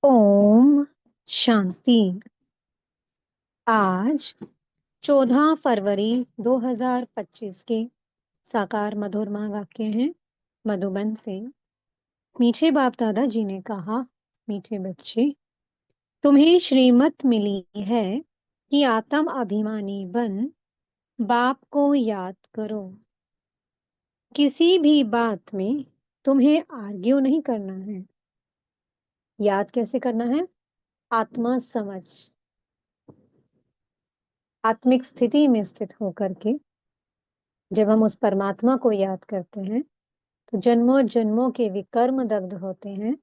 ओम शांति। आज 14 फरवरी 2025 के साकार मधुरमा वाक्य हैं मधुबन से। मीठे बाप दादा जी ने कहा, मीठे बच्चे, तुम्हें श्रीमत मिली है कि आत्म अभिमानी बन बाप को याद करो। किसी भी बात में तुम्हें आर्ग्यू नहीं करना है। याद कैसे करना है? आत्मा समझ, आत्मिक स्थिति में स्थित होकर के जब हम उस परमात्मा को याद करते हैं तो जन्मों जन्मों के विकर्म दग्ध होते हैं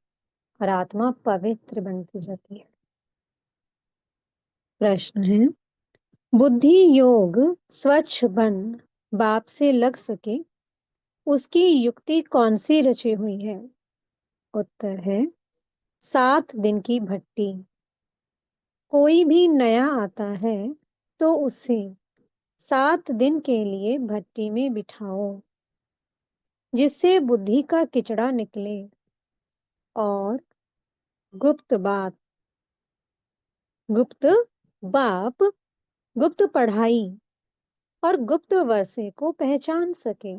और आत्मा पवित्र बनती जाती है। प्रश्न है, बुद्धि योग स्वच्छ बन बाप से लग सके उसकी युक्ति कौन सी रची हुई है? उत्तर है 7 दिन की भट्टी। कोई भी नया आता है तो उसे 7 दिन के लिए भट्टी में बिठाओ जिससे बुद्धि का किचड़ा निकले और गुप्त बात, गुप्त बाप, गुप्त पढ़ाई और गुप्त वर्षे को पहचान सके।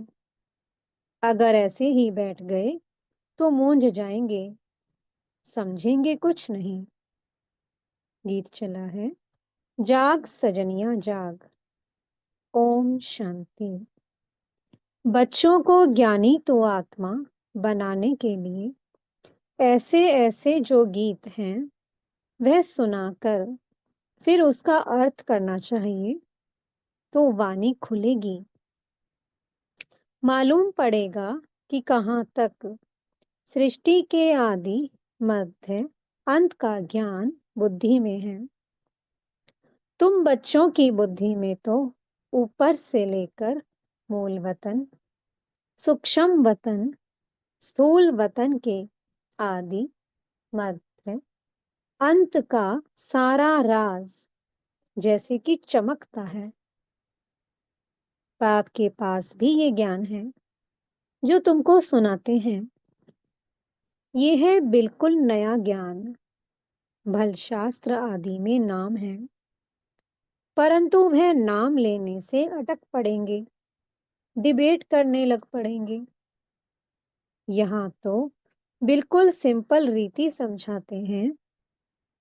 अगर ऐसे ही बैठ गए तो मूंझ जाएंगे, समझेंगे कुछ नहीं। गीत चला है, जाग सजनिया जाग। ओम शांति। बच्चों को ज्ञानी तो आत्मा बनाने के लिए ऐसे ऐसे जो गीत हैं वह सुनाकर फिर उसका अर्थ करना चाहिए तो वाणी खुलेगी। मालूम पड़ेगा कि कहाँ तक सृष्टि के आदि मध्य अंत का ज्ञान बुद्धि में है। तुम बच्चों की बुद्धि में तो ऊपर से लेकर मूल वतन, सूक्ष्म वतन, स्थूल वतन के आदि मध्य अंत का सारा राज जैसे कि चमकता है। बाप के पास भी ये ज्ञान है जो तुमको सुनाते हैं। ये है बिल्कुल नया ज्ञान। भल शास्त्र आदि में नाम है, परंतु वह नाम लेने से अटक पड़ेंगे, डिबेट करने लग पड़ेंगे। यहाँ तो बिल्कुल सिंपल रीति समझाते हैं।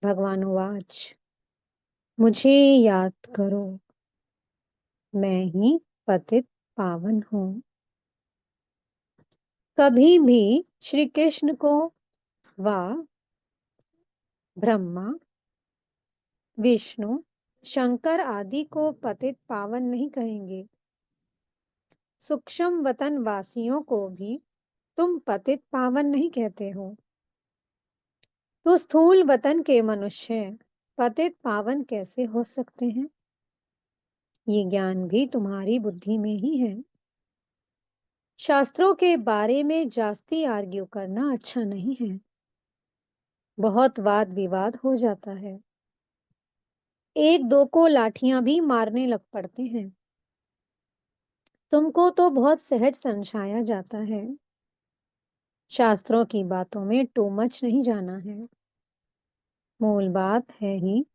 भगवान वाच, मुझे याद करो, मैं ही पतित पावन हूँ। कभी भी श्री कृष्ण को वा ब्रह्मा, विष्णु, शंकर आदि को पतित पावन नहीं कहेंगे। सूक्ष्म वतन वासियों को भी तुम पतित पावन नहीं कहते हो, तो स्थूल वतन के मनुष्य पतित पावन कैसे हो सकते हैं? ये ज्ञान भी तुम्हारी बुद्धि में ही है। शास्त्रों के बारे में जास्ती आर्ग्यू करना अच्छा नहीं है। बहुत वाद विवाद हो जाता है। एक दो को लाठियां भी मारने लग पड़ते हैं। तुमको तो बहुत सहज समझाया जाता है। शास्त्रों की बातों में टू मच नहीं जाना है। मूल बात है ही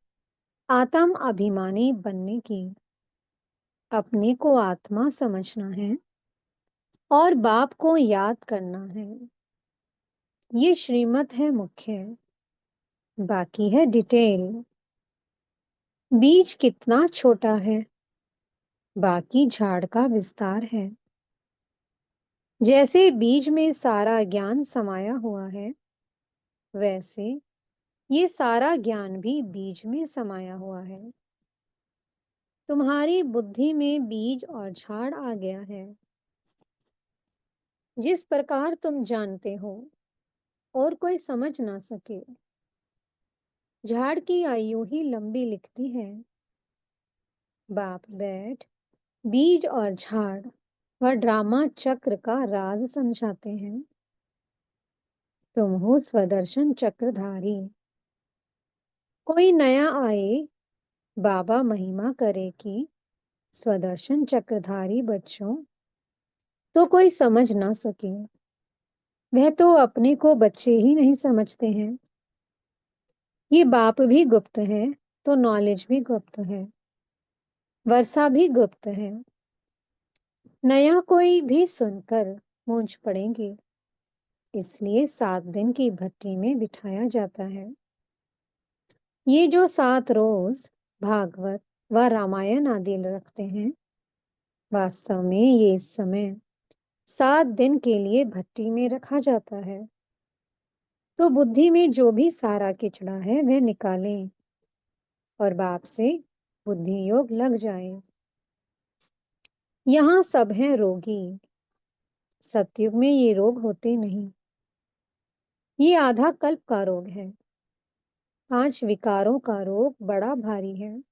आत्म अभिमानी बनने की। अपने को आत्मा समझना है और बाप को याद करना है। ये श्रीमत है मुख्य, बाकी है डिटेल। बीज कितना छोटा है, बाकी झाड़ का विस्तार है। जैसे बीज में सारा ज्ञान समाया हुआ है, वैसे ये सारा ज्ञान भी बीज में समाया हुआ है। तुम्हारी बुद्धि में बीज और झाड़ आ गया है। जिस प्रकार तुम जानते हो और कोई समझ ना सके। झाड़ की आयु ही लंबी लिखती है। बाप बैठ बीज और झाड़ व ड्रामा चक्र का राज समझाते हैं। तुम हो स्वदर्शन चक्रधारी। कोई नया आए, बाबा महिमा करे कि स्वदर्शन चक्रधारी बच्चों, तो कोई समझ ना सके। वह तो अपने को बच्चे ही नहीं समझते हैं। ये बाप भी गुप्त है, तो नॉलेज भी गुप्त है, वर्षा भी गुप्त है। नया कोई भी सुनकर मूंझ पड़ेंगे, इसलिए 7 दिन की भट्टी में बिठाया जाता है। ये जो 7 रोज भागवत व रामायण आदि रखते हैं, वास्तव में ये इस समय 7 दिन के लिए भट्टी में रखा जाता है। तो बुद्धि में जो भी सारा किचड़ा है वह निकालें और बाप से बुद्धि योग लग जाए। यहाँ सब हैं रोगी, सतयुग में ये रोग होते नहीं। ये आधा कल्प का रोग है। 5 विकारों का रोग बड़ा भारी है।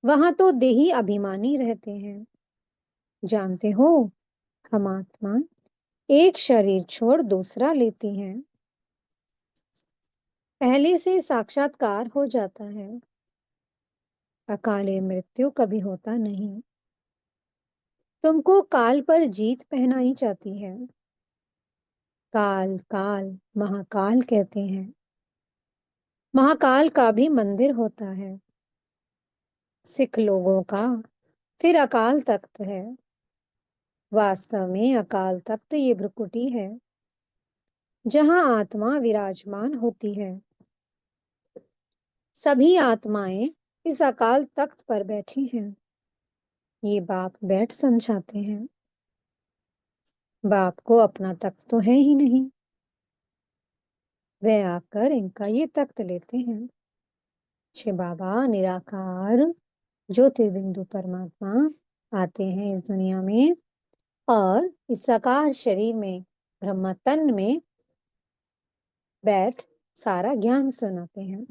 वहां तो देही अभिमानी रहते हैं। जानते हो, हम आत्मा एक शरीर छोड़ दूसरा लेती हैं। पहले से साक्षात्कार हो जाता है। अकाले मृत्यु कभी होता नहीं। तुमको काल पर जीत पहनाई जाती है। काल काल महाकाल कहते हैं। महाकाल का भी मंदिर होता है। सिख लोगों का फिर अकाल तख्त है। वास्तव में अकाल तख्त ये भ्रुकुटी है, जहां आत्मा विराजमान होती है। सभी आत्माएं इस अकाल तख्त पर बैठी हैं। ये बाप बैठ समझाते हैं। बाप को अपना तख्त तो है ही नहीं, वह आकर इनका ये तख्त लेते हैं। शिव बाबा निराकार ज्योतिर्बिंदु परमात्मा आते हैं इस दुनिया में और इस साकार शरीर में ब्रह्म तन में बैठ सारा ज्ञान सुनाते हैं।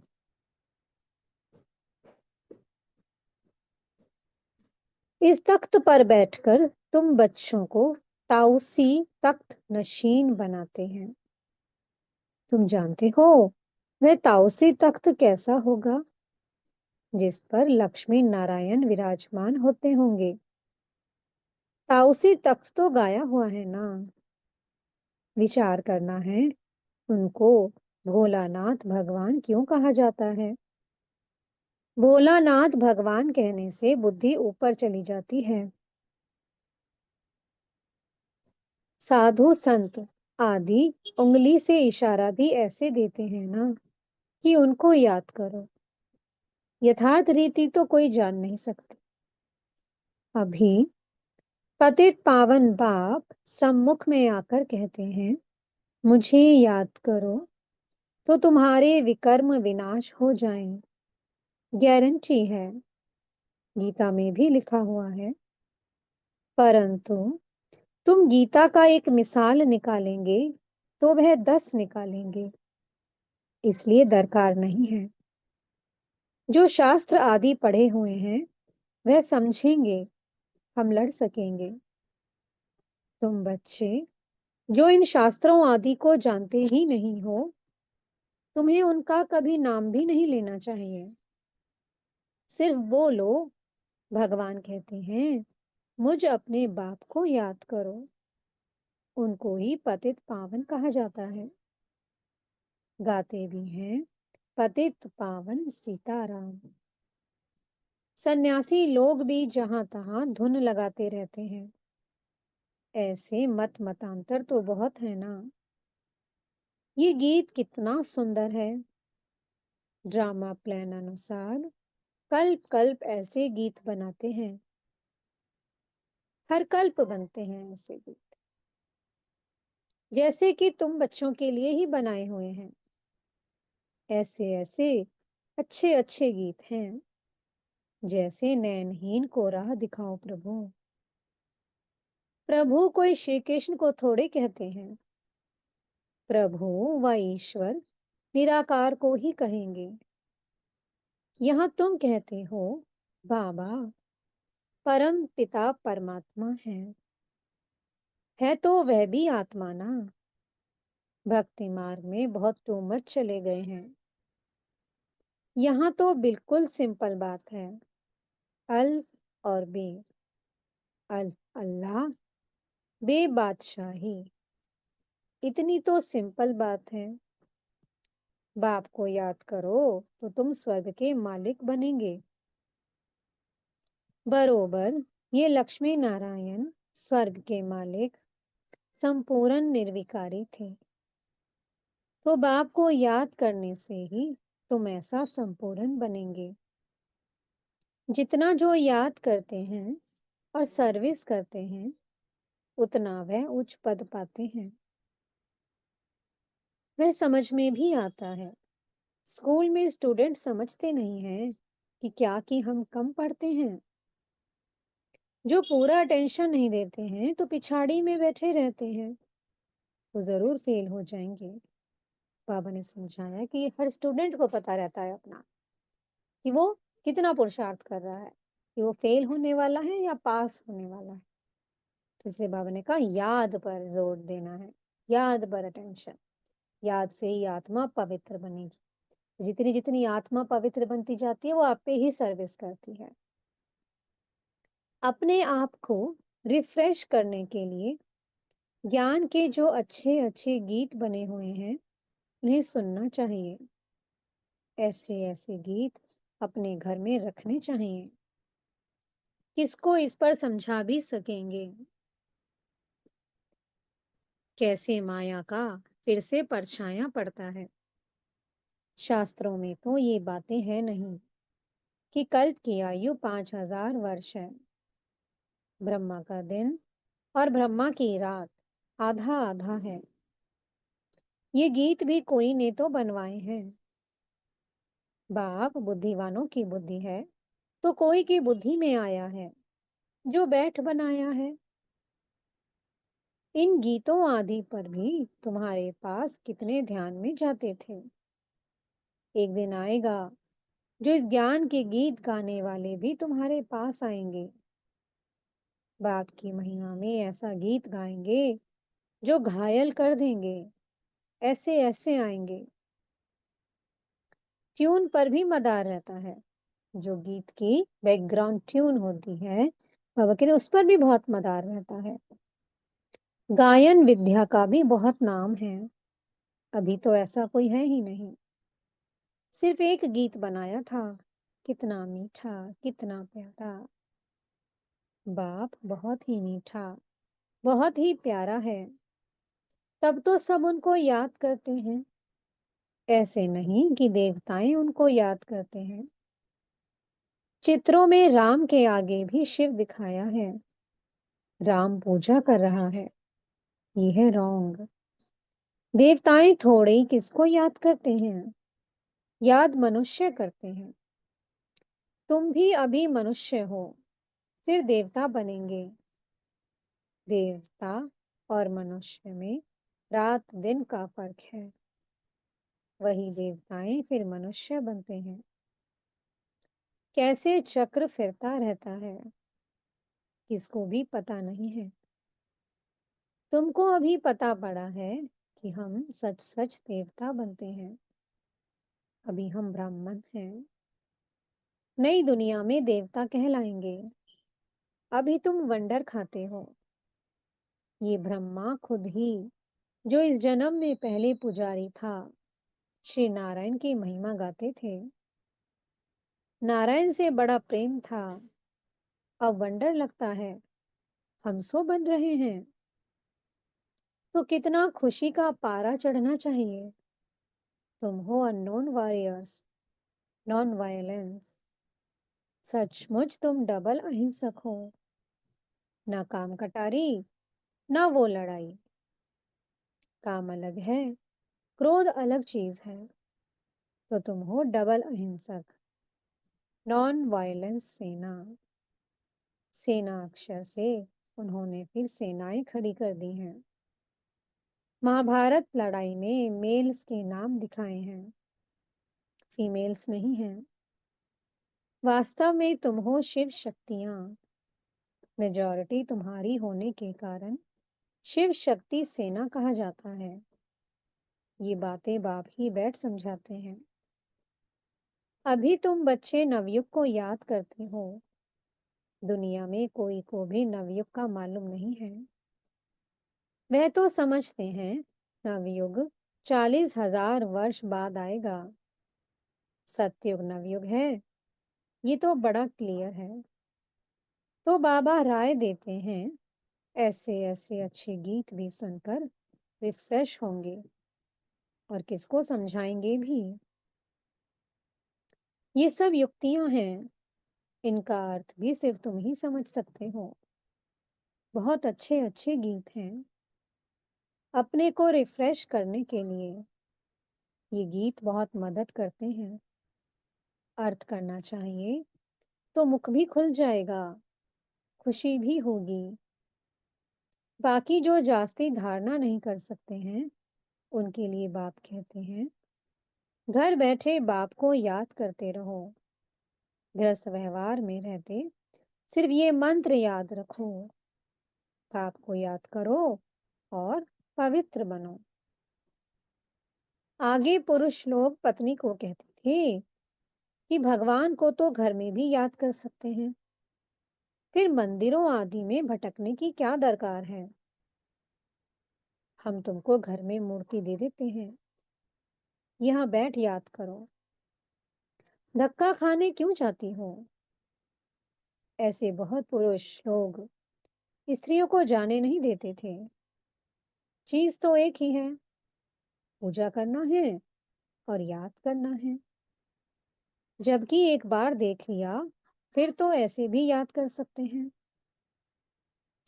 इस तख्त पर बैठकर तुम बच्चों को ताउसी तख्त नशीन बनाते हैं। तुम जानते हो वह ताउसी तख्त कैसा होगा, जिस पर लक्ष्मी नारायण विराजमान होते होंगे। ताउसी तख्त तो गाया हुआ है ना। विचार करना है, उनको भोलानाथ भगवान क्यों कहा जाता है। भोलानाथ भगवान कहने से बुद्धि ऊपर चली जाती है। साधु संत आदि उंगली से इशारा भी ऐसे देते हैं ना कि उनको याद करो। यथार्थ रीति तो कोई जान नहीं सकती। अभी पतित पावन बाप सम्मुख में आकर कहते हैं, मुझे याद करो तो तुम्हारे विकर्म विनाश हो जाएं। गारंटी है, गीता में भी लिखा हुआ है। परंतु तुम गीता का एक मिसाल निकालेंगे तो वह 10 निकालेंगे, इसलिए दरकार नहीं है। जो शास्त्र आदि पढ़े हुए हैं वह समझेंगे, हम लड़ सकेंगे। तुम बच्चे जो इन शास्त्रों आदि को जानते ही नहीं हो, तुम्हें उनका कभी नाम भी नहीं लेना चाहिए। सिर्फ बोलो, भगवान कहते हैं मुझ अपने बाप को याद करो। उनको ही पतित पावन कहा जाता है। गाते भी हैं, पतित पावन सीताराम। सन्यासी लोग भी जहां तहां धुन लगाते रहते हैं। ऐसे मत मतांतर तो बहुत है ना। ये गीत कितना सुंदर है। ड्रामा प्लान अनुसार कल्प कल्प ऐसे गीत बनाते हैं। हर कल्प बनते हैं ऐसे गीत, जैसे कि तुम बच्चों के लिए ही बनाए हुए हैं। ऐसे ऐसे अच्छे अच्छे गीत हैं, जैसे नैनहीन को राह दिखाओ प्रभु। प्रभु कोई श्री कृष्ण को थोड़े कहते हैं। प्रभु व ईश्वर निराकार को ही कहेंगे। यहाँ तुम कहते हो बाबा परम पिता परमात्मा है तो वह भी आत्मा ना। भक्ति मार्ग में बहुत टू मच चले गए हैं। यहाँ तो बिल्कुल सिंपल बात है। अल्फ और बे। अल्फ अल्लाह, बे बादशाही। इतनी तो सिंपल बात है। बाप को याद करो तो तुम स्वर्ग के मालिक बनेंगे। बरोबर, ये लक्ष्मी नारायण, स्वर्ग के मालिक, संपूर्ण निर्विकारी थे। तो बाप को याद करने से ही तुम ऐसा संपूर्ण बनेंगे। जितना जो याद करते हैं और सर्विस करते हैं, उतना वह उच्च पद पाते हैं। वह समझ में भी आता है। स्कूल में स्टूडेंट समझते नहीं हैं कि क्या कि हम कम पढ़ते हैं। जो पूरा अटेंशन नहीं देते हैं तो पिछाड़ी में बैठे रहते हैं, तो जरूर फेल हो जाएंगे। बाबा ने समझाया कि हर स्टूडेंट को पता रहता है अपना, कि वो कितना पुरुषार्थ कर रहा है, कि वो फेल होने वाला है या पास होने वाला है। तो इसलिए बाबा ने कहा याद पर जोर देना है, याद पर अटेंशन। याद से ही आत्मा पवित्र बनेगी। जितनी जितनी आत्मा पवित्र बनती जाती है, वो आप पे ही सर्विस करती है। अपने आप को रिफ्रेश करने के लिए ज्ञान के जो अच्छे अच्छे गीत बने हुए हैं, उन्हें सुनना चाहिए। ऐसे ऐसे गीत अपने घर में रखने चाहिए। किसको इस पर समझा भी सकेंगे, कैसे माया का फिर से परछाया पड़ता है। शास्त्रों में तो ये बातें हैं नहीं कि कल्प की आयु 5000 वर्ष है। ब्रह्मा का दिन और ब्रह्मा की रात आधा आधा है। ये गीत भी कोई ने तो बनवाए हैं। बाप बुद्धिवानों की बुद्धि है, तो कोई की बुद्धि में आया है, जो बैठ बनाया है। इन गीतों आदि पर भी तुम्हारे पास कितने ध्यान में जाते थे। एक दिन आएगा जो इस ज्ञान के गीत गाने वाले भी तुम्हारे पास आएंगे। बाप की महिमा में ऐसा गीत गाएंगे जो घायल कर देंगे। ऐसे ऐसे आएंगे। ट्यून पर भी मदार रहता है। जो गीत की बैकग्राउंड ट्यून होती है, बाबा के उस पर भी बहुत मदार रहता है। गायन विद्या का भी बहुत नाम है। अभी तो ऐसा कोई है ही नहीं। सिर्फ एक गीत बनाया था, कितना मीठा, कितना प्यारा। बाप बहुत ही मीठा, बहुत ही प्यारा है। तब तो सब उनको याद करते हैं। ऐसे नहीं कि देवताएं उनको याद करते हैं। चित्रों में राम के आगे भी शिव दिखाया है। राम पूजा कर रहा है, ये है रॉन्ग। देवताएं थोड़े ही किसको याद करते हैं, याद मनुष्य करते हैं। तुम भी अभी मनुष्य हो, फिर देवता बनेंगे। देवता और मनुष्य में रात दिन का फर्क है। वही देवताएं फिर मनुष्य बनते हैं। कैसे चक्र फिरता रहता है, किसको भी पता नहीं है। तुमको अभी पता पड़ा है कि हम सच सच देवता बनते हैं। अभी हम ब्राह्मण हैं, नई दुनिया में देवता कहलाएंगे। अभी तुम वंडर खाते हो। ये ब्रह्मा खुद ही, जो इस जन्म में पहले पुजारी था, श्री नारायण की महिमा गाते थे। नारायण से बड़ा प्रेम था। अब वंडर लगता है हम सो बन रहे हैं। तो कितना खुशी का पारा चढ़ना चाहिए। तुम हो अननोन वॉरियर्स, नॉन वायलेंस। सचमुच तुम डबल अहिंसक हो। ना काम कटारी, ना वो लड़ाई। काम अलग है, क्रोध अलग चीज है। तो तुम हो डबल अहिंसक, नॉन वायलेंस सेना। सेना अक्षर से उन्होंने फिर सेनाएं खड़ी कर दी हैं। महाभारत लड़ाई में मेल्स के नाम दिखाए हैं, फीमेल्स नहीं हैं। वास्तव में तुम हो शिव शक्तियां। मेजॉरिटी तुम्हारी होने के कारण शिव शक्ति सेना कहा जाता है। ये बातें बाप ही बैठ समझाते हैं। अभी तुम बच्चे नवयुग को याद करते हो। दुनिया में कोई को भी नवयुग का मालूम नहीं है। वह तो समझते हैं नवयुग 40,000 वर्ष बाद आएगा। सतयुग नवयुग है, ये तो बड़ा क्लियर है। तो बाबा राय देते हैं, ऐसे ऐसे अच्छे गीत भी सुनकर रिफ्रेश होंगे और किसको समझाएंगे भी। ये सब युक्तियां हैं, इनका अर्थ भी सिर्फ तुम ही समझ सकते हो। बहुत अच्छे अच्छे गीत हैं। अपने को रिफ्रेश करने के लिए ये गीत बहुत मदद करते हैं। अर्थ करना चाहिए तो मुख भी खुल जाएगा, खुशी भी होगी। बाकी जो जास्ती धारणा नहीं कर सकते हैं, उनके लिए बाप कहते हैं, घर बैठे बाप को याद करते रहो। गृहस्थ व्यवहार में रहते सिर्फ ये मंत्र याद रखो, बाप को याद करो और पवित्र बनो। आगे पुरुष लोग पत्नी को कहते थे कि भगवान को तो घर में भी याद कर सकते हैं, फिर मंदिरों आदि में भटकने की क्या दरकार है। हम तुमको घर में मूर्ति दे देते हैं, यहाँ बैठ याद करो। धक्का खाने क्यों जाती हो। ऐसे बहुत पुरुष लोग स्त्रियों को जाने नहीं देते थे। चीज तो एक ही है, पूजा करना है और याद करना है। जबकि एक बार देख लिया, फिर तो ऐसे भी याद कर सकते हैं।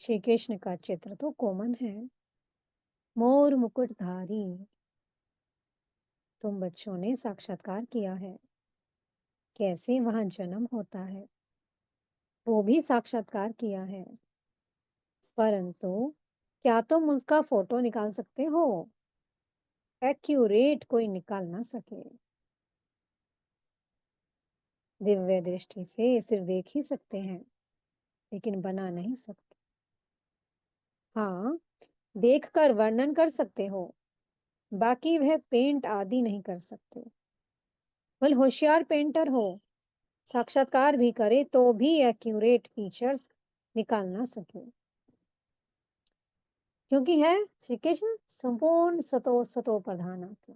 श्री कृष्ण का चित्र तो कॉमन है, मोर मुकुटधारी। तुम बच्चों ने साक्षात्कार किया है, कैसे वहां जन्म होता है, वो भी साक्षात्कार किया है। परंतु क्या तुम उसका फोटो निकाल सकते हो। एक्यूरेट कोई निकाल ना सके। दिव्य दृष्टि से सिर्फ देख ही सकते हैं, लेकिन बना नहीं सकते। हाँ, देखकर वर्णन कर सकते हो, बाकी वह पेंट आदि नहीं कर सकते। बल होशियार पेंटर हो, साक्षात्कार भी करे तो भी एक्यूरेट फीचर्स निकाल ना सके। क्योंकि है श्री कृष्ण संपूर्ण सतो सतो प्रधान आत्मा,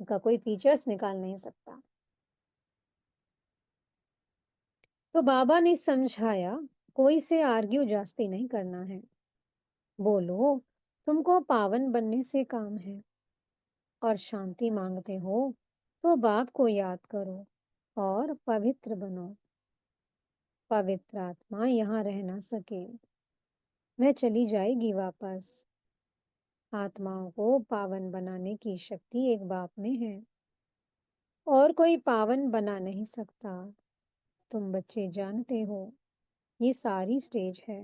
उनका कोई फीचर्स निकाल नहीं सकता। तो बाबा ने समझाया, कोई से आर्ग्यू जास्ती नहीं करना है। बोलो, तुमको पावन बनने से काम है और शांति मांगते हो तो बाप को याद करो और पवित्र बनो। पवित्र आत्मा यहाँ रह ना सके, वह चली जाएगी वापस। आत्माओं को पावन बनाने की शक्ति एक बाप में है, और कोई पावन बना नहीं सकता। तुम बच्चे जानते हो, ये सारी स्टेज है,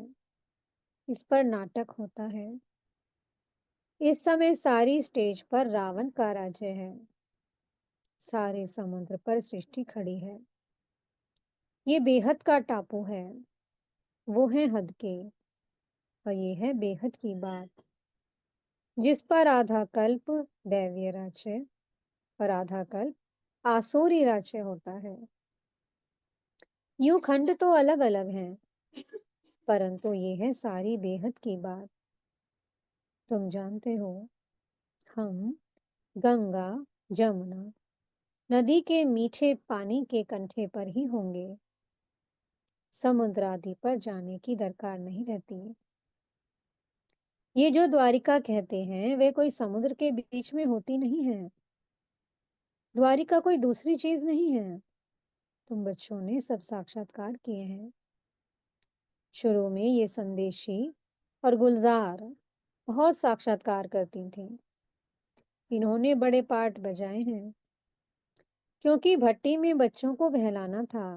इस पर नाटक होता है। इस समय सारी स्टेज पर रावण का राज्य है, सारे समुद्र पर सृष्टि खड़ी है। ये बेहद का टापू है, वो है हद के, और ये है बेहद की बात, जिस पर आधा कल्प दैवीय राज्य और आधा कल्प आसुरी राज्य होता है। यूं खंड तो अलग अलग हैं, परंतु ये है सारी बेहद की बात। तुम जानते हो, हम गंगा जमुना नदी के मीठे पानी के कंठे पर ही होंगे। समुद्र आदि पर जाने की दरकार नहीं रहती। ये जो द्वारिका कहते हैं, वे कोई समुद्र के बीच में होती नहीं है। द्वारिका कोई दूसरी चीज नहीं है। तुम बच्चों ने सब साक्षात्कार किए हैं। शुरू में ये संदेशी और गुलजार बहुत साक्षात्कार करती थी। इन्होंने बड़े पार्ट बजाए हैं, क्योंकि भट्टी में बच्चों को बहलाना था।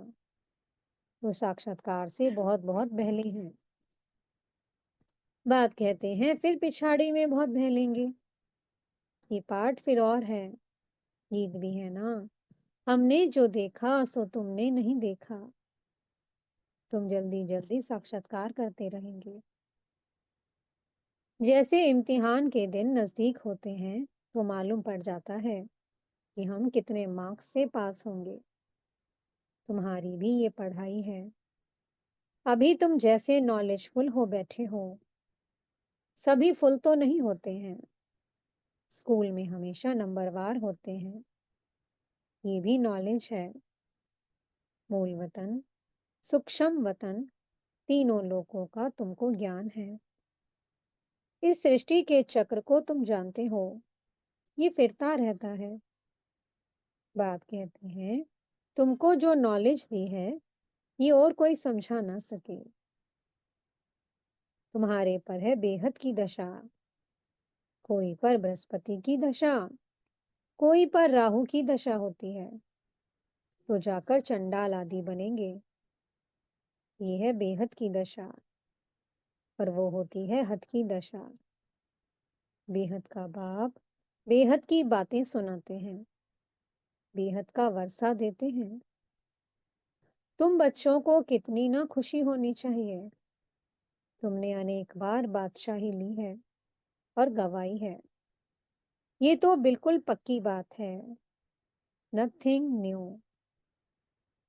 वो साक्षात्कार से बहुत बहुत बहले हैं। बाप कहते हैं फिर पिछाड़ी में बहुत बहलेंगे। ये पार्ट फिर और है। गीत भी है ना, हमने जो देखा सो तुमने नहीं देखा। तुम जल्दी जल्दी साक्षात्कार करते रहेंगे। जैसे इम्तिहान के दिन नजदीक होते हैं, तो मालूम पड़ जाता है कि हम कितने मार्क्स से पास होंगे। तुम्हारी भी ये पढ़ाई है। अभी तुम जैसे नॉलेजफुल हो बैठे हो, सभी फुल तो नहीं होते हैं। स्कूल में हमेशा नंबरवार होते हैं। ये भी नॉलेज है। मूल वतन, सूक्ष्म वतन, तीनों लोकों का तुमको ज्ञान है। इस सृष्टि के चक्र को तुम जानते हो, ये फिरता रहता है। बाप कहते हैं, तुमको जो नॉलेज दी है, ये और कोई समझा ना सके। तुम्हारे पर है बेहद की दशा, कोई पर बृहस्पति की दशा, कोई पर राहु की दशा होती है, तो जाकर चंडाल आदि बनेंगे। ये है बेहद की दशा, पर वो होती है हद की दशा। बेहद का बाप बेहद की बातें सुनाते हैं, बेहद का वर्षा देते हैं। तुम बच्चों को कितनी ना खुशी होनी चाहिए। तुमने अनेक बार बादशाही ली है और गवाई है। ये तो बिल्कुल पक्की बात है। Nothing new.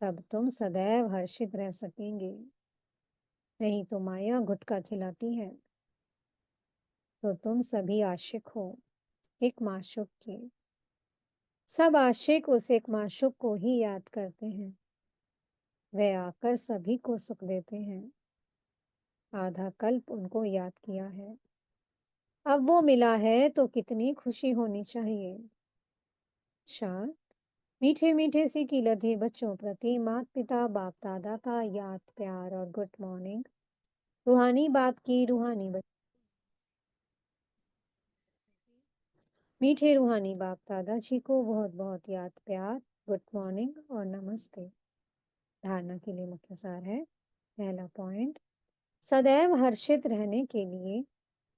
तब तुम सदैव हर्षित रह सकेंगे। नहीं तो माया गुटखा खिलाती है। तो तुम सभी आशिक हो एक माशूक के। सब आशिक उस एक माशूक को ही याद करते हैं। वह आकर सभी को सुख देते हैं। आधा कल्प उनको याद किया है। अब वो मिला है तो कितनी खुशी होनी चाहिए। अच्छा, मीठे मीठे सी की लधी बच्चों प्रति माता पिता बाप दादा का याद प्यार और गुड मॉर्निंग। रूहानी बाप की रूहानी मीठे रूहानी बाप दादा जी को बहुत बहुत याद प्यार, गुड मॉर्निंग और नमस्ते। धारणा के लिए मुख्य सार है। पहला पॉइंट, सदैव हर्षित रहने के लिए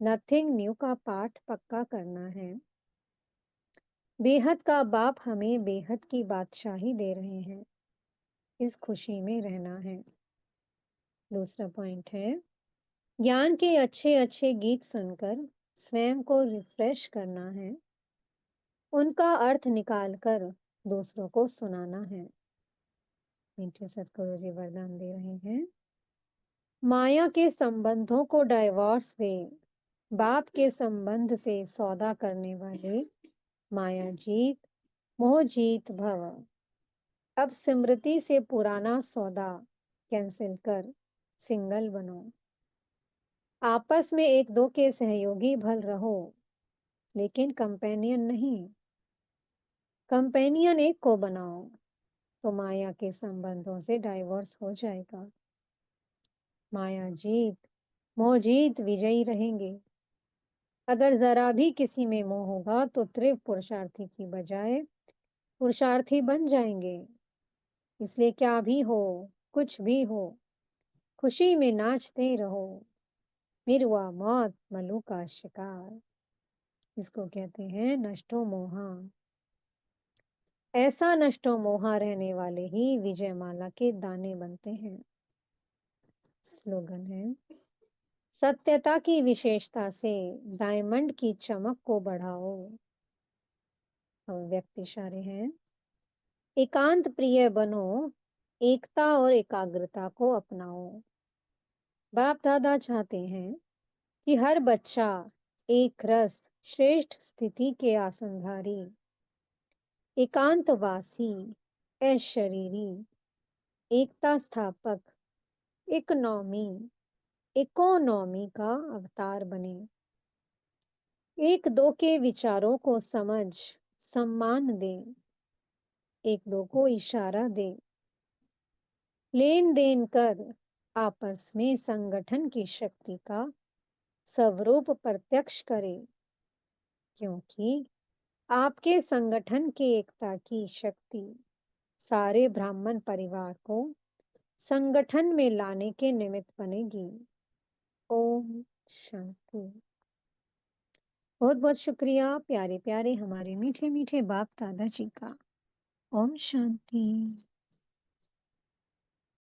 नथिंग न्यू का पाठ पक्का करना है। बेहद का बाप हमें बेहद की बादशाही दे रहे हैं। इस खुशी में रहना है। दूसरा पॉइंट है, ज्ञान के अच्छे अच्छे गीत सुनकर स्वयं को रिफ्रेश करना है। उनका अर्थ निकालकर दूसरों को सुनाना है। मीठे सतगुरु जी वरदान दे रहे हैं, माया के संबंधों को डाइवोर्स दे। बाप के संबंध से सौदा करने वाले माया जीत मोह जीत भव। अब स्मृति से पुराना सौदा कैंसिल कर सिंगल बनो। आपस में एक दो के सहयोगी भल रहो, लेकिन कंपेनियन नहीं। कंपेनियन एक को बनाओ, तो माया के संबंधों से डाइवोर्स हो जाएगा। माया जीत मोह जीत विजयी रहेंगे। अगर जरा भी किसी में मोह होगा तो त्रिव पुरुषार्थी की बजाय पुरुषार्थी बन जाएंगे। इसलिए क्या भी हो, कुछ भी हो, खुशी में नाचते रहो। मिरवा मौत मलू का शिकार। इसको कहते हैं नष्टो मोहा। ऐसा नष्टो मोहा रहने वाले ही विजय माला के दाने बनते हैं। स्लोगन है, सत्यता की विशेषता से डायमंड की चमक को बढ़ाओ। व्यक्ति इशारे हैं, एकांत प्रिय बनो, एकता और एकाग्रता को अपनाओ। बाप दादा चाहते हैं कि हर बच्चा एक रस श्रेष्ठ स्थिति के आसनधारी, एकांतवासी, ऐशरीरी, एकता स्थापक, इकोनॉमी का अवतार बने। एक दो के विचारों को समझ सम्मान दे, एक दो को इशारा दे, लेन देन कर आपस में संगठन की शक्ति का स्वरूप प्रत्यक्ष करे। क्योंकि आपके संगठन की एकता की शक्ति सारे ब्राह्मण परिवार को संगठन में लाने के निमित्त बनेगी। ओम शांति। बहुत बहुत शुक्रिया प्यारे प्यारे हमारे मीठे मीठे बाप दादा जी का। ओम शांति।